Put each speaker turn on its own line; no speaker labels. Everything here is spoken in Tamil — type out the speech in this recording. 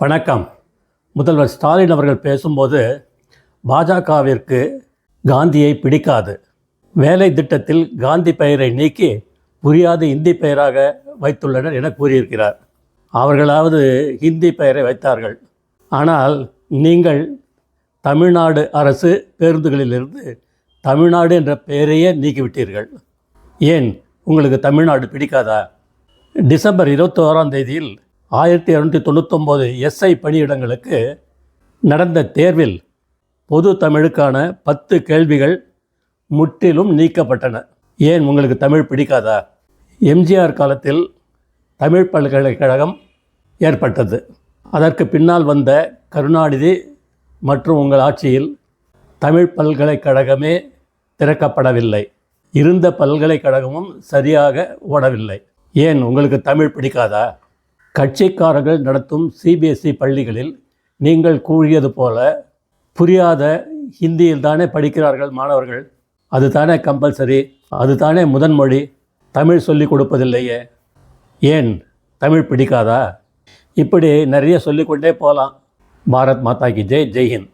வணக்கம். முதல்வர் ஸ்டாலின் அவர்கள் பேசும்போது பாஜகவிற்கு காந்தியை பிடிக்காது, வேலை திட்டத்தில் காந்தி பெயரை நீக்கி புரியாத இந்தி பெயராக வைத்துள்ளனர் என கூறியிருக்கிறார். அவர்களாவது ஹிந்தி பெயரை வைத்தார்கள். ஆனால் நீங்கள் தமிழ்நாடு அரசு பேருந்துகளிலிருந்து தமிழ்நாடு என்ற பெயரையே நீக்கிவிட்டீர்கள். ஏன் உங்களுக்கு தமிழ்நாடு பிடிக்காதா? டிசம்பர் 21ஆம் தேதியில் 1299 எஸ்ஐ பணியிடங்களுக்கு நடந்த தேர்வில் பொது தமிழுக்கான 10 கேள்விகள் முற்றிலும் நீக்கப்பட்டன. ஏன் உங்களுக்கு தமிழ் பிடிக்காதா? எம்ஜிஆர் காலத்தில் தமிழ் பல்கலைக்கழகம் ஏற்பட்டது. அதற்கு பின்னால் வந்த கருணாநிதி மற்றும் உங்கள் ஆட்சியில் தமிழ் பல்கலைக்கழகமே திறக்கப்படவில்லை. இருந்த பல்கலைக்கழகமும் சரியாக ஓடவில்லை. ஏன் உங்களுக்கு தமிழ் பிடிக்காதா? கட்சிக்காரர்கள் நடத்தும் சிபிஎஸ்இ பள்ளிகளில் நீங்கள் கூறியது போல புரியாத ஹிந்தியில் தானே படிக்கிறார்கள் மாணவர்கள். அது தானே கம்பல்சரி, அது தானே முதன்மொழி. தமிழ் சொல்லிக் கொடுப்பதில்லையே. ஏன் தமிழ் பிடிக்காதா? இப்படி நிறைய சொல்லிக்கொண்டே போகலாம். பாரத் மாதா கி ஜெய். ஜெய்ஹிந்த்.